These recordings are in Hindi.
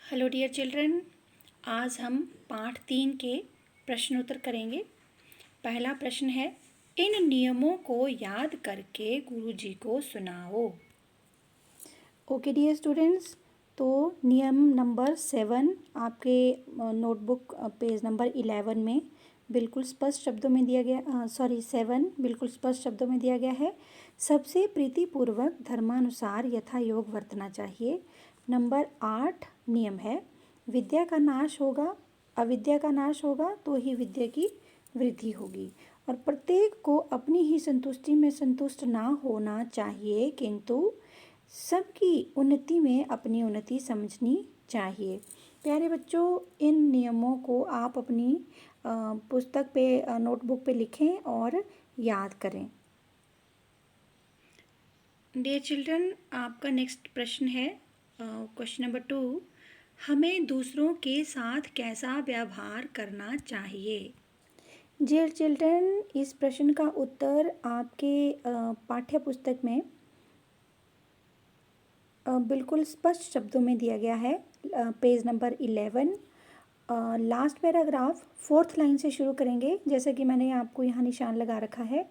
हेलो डियर चिल्ड्रन, आज हम पाठ 3 के प्रश्नोत्तर करेंगे। पहला प्रश्न है, इन नियमों को याद करके गुरुजी को सुनाओ। ओके डियर स्टूडेंट्स, तो नियम नंबर 7 आपके नोटबुक पेज नंबर 11 में बिल्कुल स्पष्ट शब्दों में दिया गया 7 बिल्कुल स्पष्ट शब्दों में दिया गया है। सबसे प्रीतिपूर्वक धर्मानुसार यथा योग वर्तना चाहिए। नंबर 8 नियम है, विद्या का नाश होगा, अविद्या का नाश होगा तो ही विद्या की वृद्धि होगी। और प्रत्येक को अपनी ही संतुष्टि में संतुष्ट ना होना चाहिए, किंतु सबकी उन्नति में अपनी उन्नति समझनी चाहिए। प्यारे बच्चों, इन नियमों को आप अपनी पुस्तक पे नोटबुक पे लिखें और याद करें। डियर चिल्ड्रन, आपका नेक्स्ट प्रश्न है क्वेश्चन नंबर 2, हमें दूसरों के साथ कैसा व्यवहार करना चाहिए। डियर चिल्ड्रन, इस प्रश्न का उत्तर आपके पाठ्य पुस्तक में बिल्कुल स्पष्ट शब्दों में दिया गया है। Page number 11 last paragraph 4th line से शुरू करेंगे, जैसे कि मैंने आपको यहाँ निशान लगा रखा है।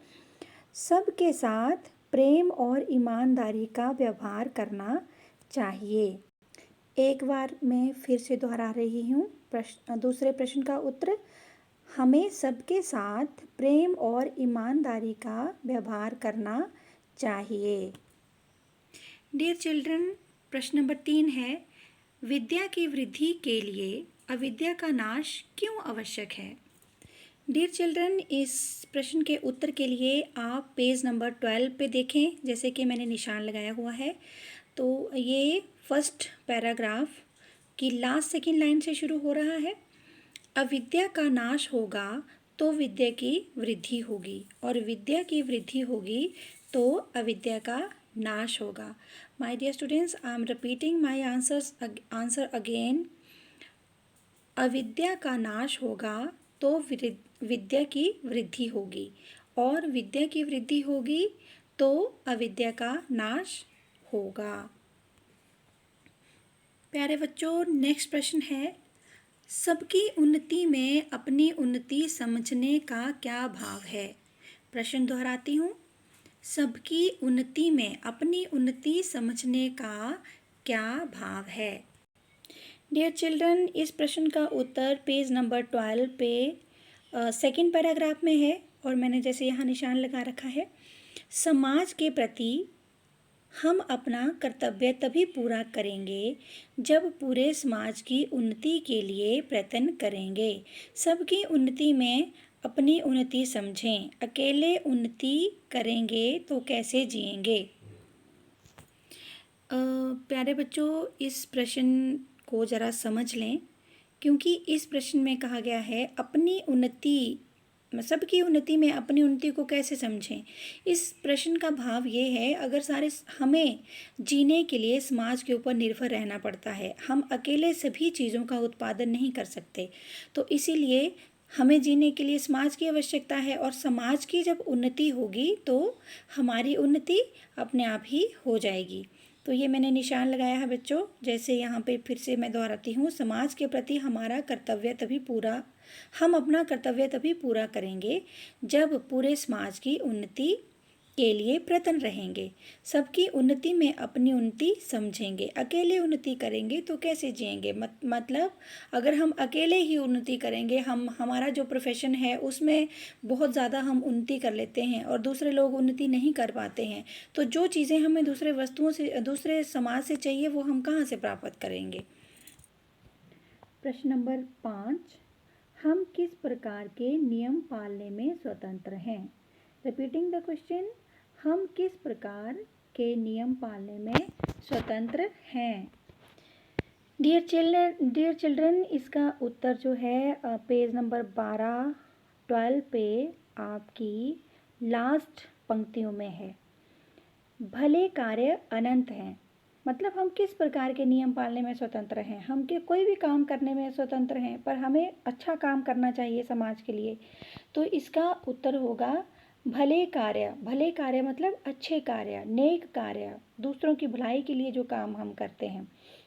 सबके साथ प्रेम और ईमानदारी का व्यवहार करना चाहिए। एक बार मैं फिर से दोहरा रही हूँ दूसरे प्रश्न का उत्तर, हमें सबके साथ प्रेम और ईमानदारी का व्यवहार करना चाहिए। डियर चिल्ड्रन, प्रश्न नंबर 3 है, विद्या की वृद्धि के लिए अविद्या का नाश क्यों आवश्यक है। डियर चिल्ड्रन, इस प्रश्न के उत्तर के लिए आप पेज नंबर 12 पे देखें, जैसे कि मैंने निशान लगाया हुआ है। तो ये फर्स्ट पैराग्राफ की लास्ट सेकेंड लाइन से शुरू हो रहा है। अविद्या का नाश होगा तो विद्या की वृद्धि होगी, और विद्या की वृद्धि होगी तो अविद्या का नाश होगा। My dear students, I am repeating my answer again. अविद्या का नाश होगा तो विद्या की वृद्धि होगी, और विद्या की वृद्धि होगी तो अविद्या का नाश होगा। प्यारे बच्चों, नेक्स्ट प्रश्न है, सबकी उन्नति में अपनी उन्नति समझने का क्या भाव है। प्रश्न दोहराती हूँ, सबकी उन्नति में अपनी उन्नति समझने का क्या भाव है। डियर चिल्ड्रन, इस प्रश्न का उत्तर पेज नंबर 12 पे सेकेंड पैराग्राफ में है, और मैंने जैसे यहाँ निशान लगा रखा है। समाज के प्रति हम अपना कर्तव्य तभी पूरा करेंगे जब पूरे समाज की उन्नति के लिए प्रयत्न करेंगे। सबकी उन्नति में अपनी उन्नति समझें, अकेले उन्नति करेंगे तो कैसे जिएंगे। प्यारे बच्चों, इस प्रश्न को ज़रा समझ लें, क्योंकि इस प्रश्न में कहा गया है अपनी उन्नति, सबकी उन्नति में अपनी उन्नति को कैसे समझें। इस प्रश्न का भाव ये है, अगर हमें जीने के लिए समाज के ऊपर निर्भर रहना पड़ता है, हम अकेले सभी चीज़ों का उत्पादन नहीं कर सकते, तो इसीलिए हमें जीने के लिए समाज की आवश्यकता है, और समाज की जब उन्नति होगी तो हमारी उन्नति अपने आप ही हो जाएगी। तो ये मैंने निशान लगाया है बच्चों, जैसे यहाँ पे फिर से मैं दोहराती हूँ, समाज के प्रति हम अपना कर्तव्य तभी पूरा करेंगे जब पूरे समाज की उन्नति के लिए प्रयत्न रहेंगे। सबकी उन्नति में अपनी उन्नति समझेंगे, अकेले उन्नति करेंगे तो कैसे जिएंगे। मतलब अगर हम अकेले ही उन्नति करेंगे, हमारा जो प्रोफेशन है उसमें बहुत ज़्यादा हम उन्नति कर लेते हैं और दूसरे लोग उन्नति नहीं कर पाते हैं, तो जो चीज़ें हमें दूसरे वस्तुओं से, दूसरे समाज से चाहिए, वो हम कहाँ से प्राप्त करेंगे। प्रश्न नंबर 5, हम किस प्रकार के नियम पालने में स्वतंत्र हैं। रिपीटिंग द क्वेश्चन, हम किस प्रकार के नियम पालने में स्वतंत्र हैं। डियर चिल्ड्रन, इसका उत्तर जो है पेज नंबर 12 पे आपकी लास्ट पंक्तियों में है। भले कार्य अनंत हैं, मतलब हम किस प्रकार के नियम पालने में स्वतंत्र हैं। हम कोई भी काम करने में स्वतंत्र हैं, पर हमें अच्छा काम करना चाहिए समाज के लिए, तो इसका उत्तर होगा भले कार्य। भले कार्य मतलब अच्छे कार्य, नेक कार्य, दूसरों की भलाई के लिए जो काम हम करते हैं,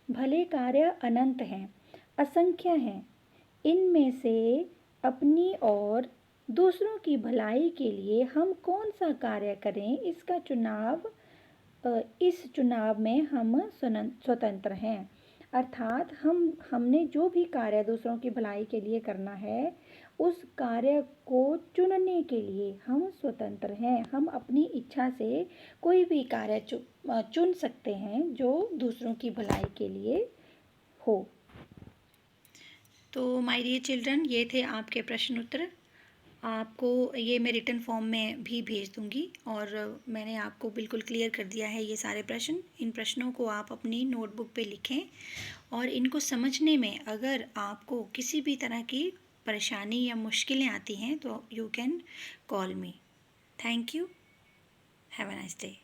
भले कार्य अनंत हैं, असंख्य हैं। इनमें से अपनी और दूसरों की भलाई के लिए हम कौन सा कार्य करें, इसका चुनाव इस चुनाव में हम स्वतंत्र हैं। अर्थात हमने जो भी कार्य दूसरों की भलाई के लिए करना है, उस कार्य को चुनने के लिए हम स्वतंत्र हैं। हम अपनी इच्छा से कोई भी कार्य चुन सकते हैं जो दूसरों की भलाई के लिए हो। तो माय डियर चिल्ड्रन, ये थे आपके प्रश्न उत्तर। आपको ये मैं रिटन फॉर्म में भी भेज दूंगी, और मैंने आपको बिल्कुल क्लियर कर दिया है ये सारे प्रश्न। इन प्रश्नों को आप अपनी नोटबुक पे लिखें, और इनको समझने में अगर आपको किसी भी तरह की परेशानी या मुश्किलें आती हैं तो you can call me. Thank you. Have a nice day.